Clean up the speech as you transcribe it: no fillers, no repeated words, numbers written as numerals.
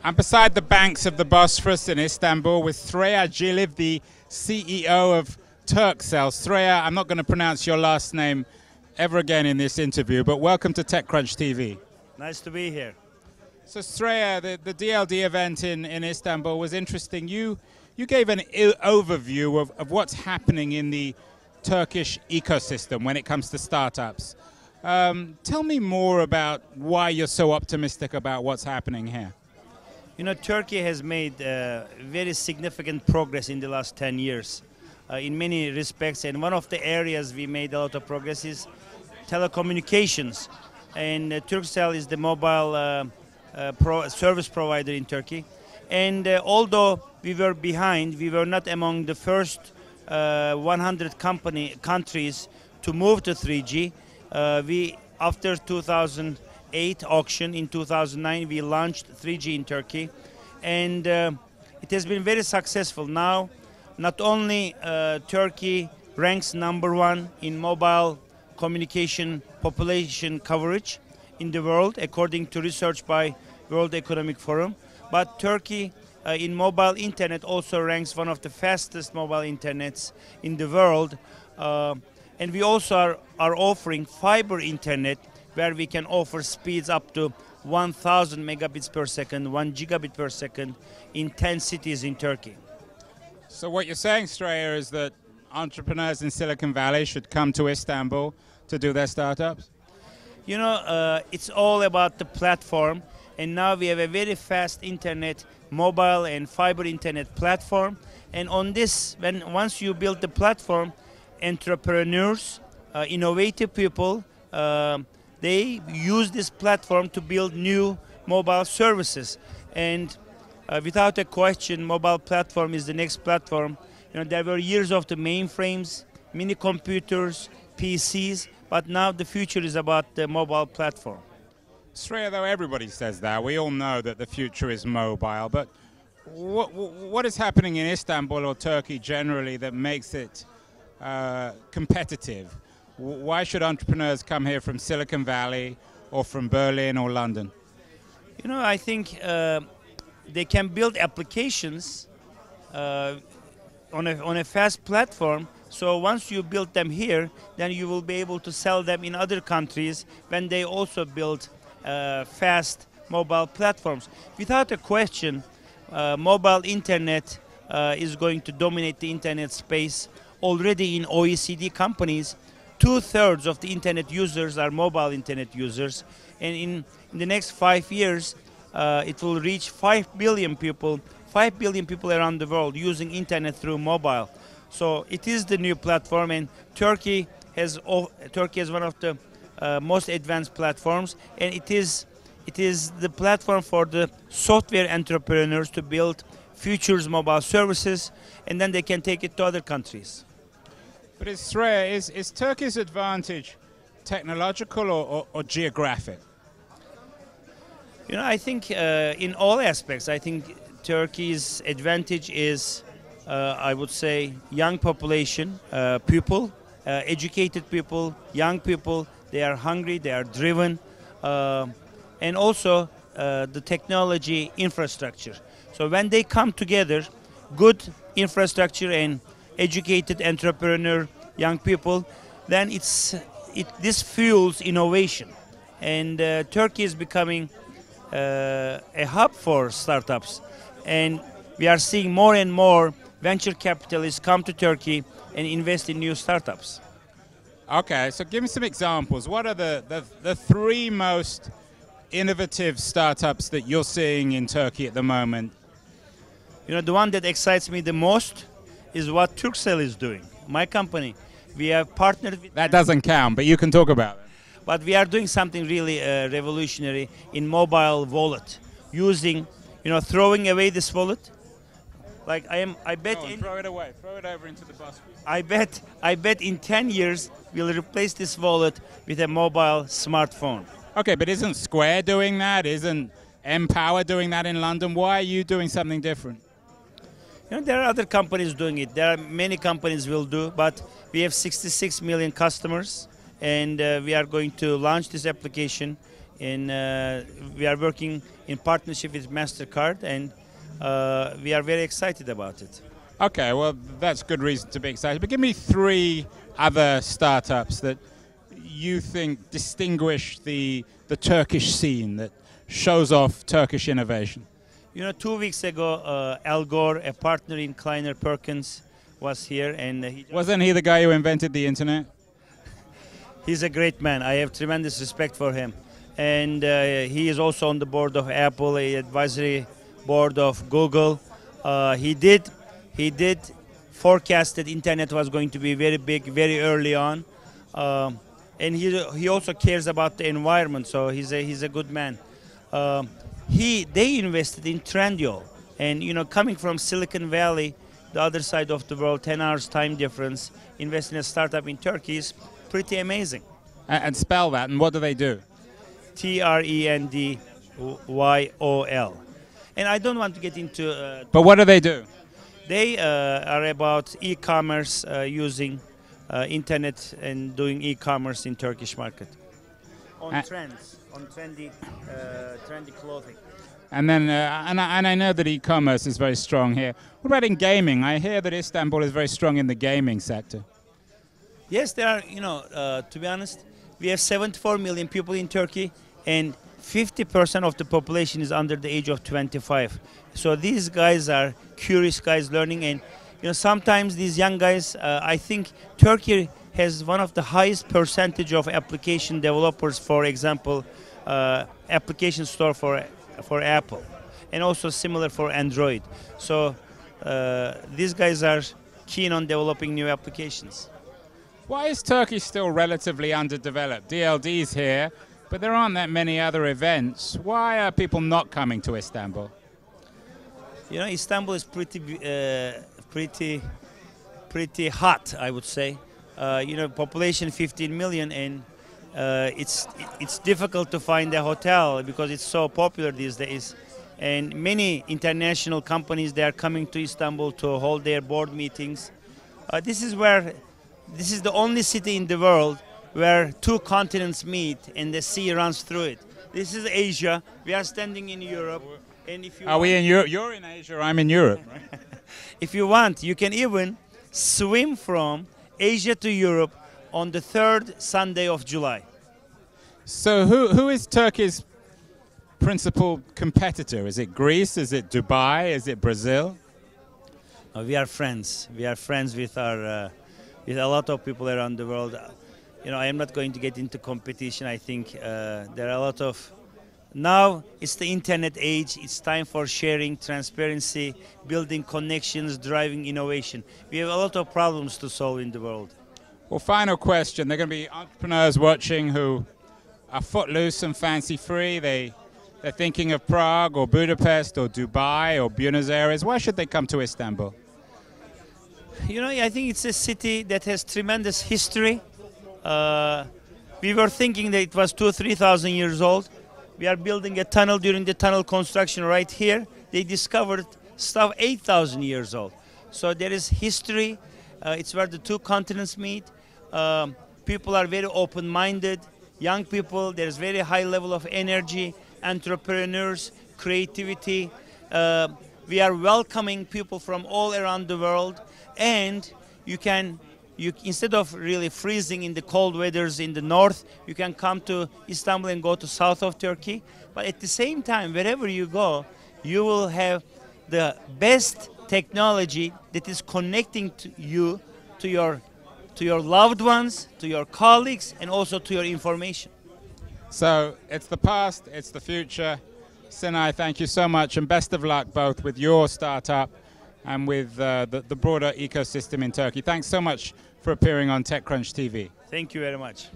I'm beside the banks of the Bosphorus in Istanbul with Sureyya Ciliv, the CEO of Turkcell. Sureyya, I'm not going to pronounce your last name ever again in this interview, but welcome to TechCrunch TV. Nice to be here. So Sureyya, the DLD event in Istanbul was interesting. You gave an overview of what's happening in the Turkish ecosystem when it comes to startups. Tell me more about why you're so optimistic about what's happening here. You know, Turkey has made very significant progress in the last 10 years in many respects, and one of the areas we made a lot of progress is telecommunications. And Turkcell is the mobile service provider in Turkey. And although we were behind, we were not among the first 100 countries to move to 3G. After 2008 auction in 2009, we launched 3G in Turkey, and it has been very successful. Now, not only Turkey ranks #1 in mobile communication population coverage in the world, according to research by World Economic Forum, but Turkey in mobile internet also ranks one of the fastest mobile internets in the world. And we also are offering fiber internet, where we can offer speeds up to 1,000 megabits per second, 1 gigabit per second in 10 cities in Turkey. So what you're saying, Sureyya, is that entrepreneurs in Silicon Valley should come to Istanbul to do their startups? You know, it's all about the platform, and now we have a very fast internet, mobile and fiber internet platform. And on this, once you build the platform, entrepreneurs, innovative people, they use this platform to build new mobile services. And without a question, mobile platform is the next platform. You know, there were years of the mainframes, mini computers, PCs, but now the future is about the mobile platform. Sureyya, though everybody says that, we all know that the future is mobile, but what is happening in Istanbul or Turkey generally that makes it competitive? Why should entrepreneurs come here from Silicon Valley or from Berlin or London? You know, I think they can build applications on a fast platform. So once you build them here, then you will be able to sell them in other countries when they also build fast mobile platforms. Without a question, mobile internet is going to dominate the internet space. Already in OECD companies, 2/3 of the internet users are mobile internet users, and in the next 5 years, it will reach 5 billion people. 5 billion people around the world using internet through mobile. So it is the new platform, and Turkey has one of the most advanced platforms, and it is the platform for the software entrepreneurs to build futures mobile services, and then they can take it to other countries. But is Turkey's advantage technological or geographic? You know, I think in all aspects, I think Turkey's advantage is, I would say, young population, people, educated people, young people. They are hungry, they are driven, and also the technology infrastructure. So when they come together, good infrastructure and educated entrepreneur, young people, then this fuels innovation. And Turkey is becoming a hub for startups. And we are seeing more and more venture capitalists come to Turkey and invest in new startups. Okay, so give me some examples. What are the 3 most innovative startups that you're seeing in Turkey at the moment? You know, the one that excites me the most is what Turkcell is doing. My company, we have partnered with... That doesn't count, but you can talk about it. But we are doing something really revolutionary in mobile wallet, using, you know, throwing away this wallet. Like I bet. Throw it away. Throw it over into the bus. I bet in 10 years we'll replace this wallet with a mobile smartphone. Okay, but isn't Square doing that? Isn't Empower doing that in London? Why are you doing something different? You know, there are other companies doing it. There are many companies will do, but we have 66 million customers, and we are going to launch this application and we are working in partnership with MasterCard, and we are very excited about it. Okay, well, that's good reason to be excited. But give me 3 other startups that you think distinguish the Turkish scene, that shows off Turkish innovation. 2 weeks ago, Gore, a partner in Kleiner Perkins, was here, and wasn't he the guy who invented the internet? He's a great man. I have tremendous respect for him, and he is also on the board of Apple, a advisory board of Google. He did forecast that internet was going to be very big very early on, and he also cares about the environment. So he's a good man. They invested in Trendyol, and coming from Silicon Valley, the other side of the world, 10 hours time difference, investing in a startup in Turkey is pretty amazing. And spell that, and what do they do? Trendyol. And I don't want to get into... but what do they do? They are about e-commerce, using internet and doing e-commerce in Turkish market. On trends, on trendy clothing. And then, and I know that e-commerce is very strong here. What about in gaming? I hear that Istanbul is very strong in the gaming sector. Yes, there are, to be honest, we have 74 million people in Turkey, and 50% of the population is under the age of 25. So these guys are curious guys learning, and sometimes these young guys, I think Turkey has one of the highest percentage of application developers, for example, application store for Apple, and also similar for Android. So these guys are keen on developing new applications. Why is Turkey still relatively underdeveloped? DLD's here, but there aren't that many other events. Why are people not coming to Istanbul? Istanbul is pretty hot, I would say. Population 15 million, and it's difficult to find a hotel because it's so popular these days. And many international companies, they are coming to Istanbul to hold their board meetings. This is the only city in the world where 2 continents meet and the sea runs through it. This is Asia. We are standing in Europe. And if you are we in Europe? You're in Asia. I'm in Europe. Right? If you want, you can even swim from Asia to Europe on the 3rd Sunday of July. So who is Turkey's principal competitor? Is it Greece? Is it Dubai? Is it Brazil? We are friends. We are friends with with a lot of people around the world. I am not going to get into competition. I think there are a lot of... Now it's the internet age. It's time for sharing, transparency, building connections, driving innovation. We have a lot of problems to solve in the world. Well, final question. There are going to be entrepreneurs watching who are footloose and fancy-free. They're thinking of Prague or Budapest or Dubai or Buenos Aires. Why should they come to Istanbul? I think it's a city that has tremendous history. We were thinking that it was 2,000 or 3,000 years old. We are building a tunnel. During the tunnel construction right here, they discovered stuff 8,000 years old. So there is history. It's where the 2 continents meet. People are very open-minded. Young people, there's very high level of energy, entrepreneurs, creativity. We are welcoming people from all around the world, and instead of really freezing in the cold weathers in the north, you can come to Istanbul and go to south of Turkey. But at the same time, wherever you go, you will have the best technology that is connecting you to your loved ones, to your colleagues, and also to your information. So it's the past, it's the future. Sinay, thank you so much, and best of luck both with your startup and with the broader ecosystem in Turkey. Thanks so much for appearing on TechCrunch TV. Thank you very much.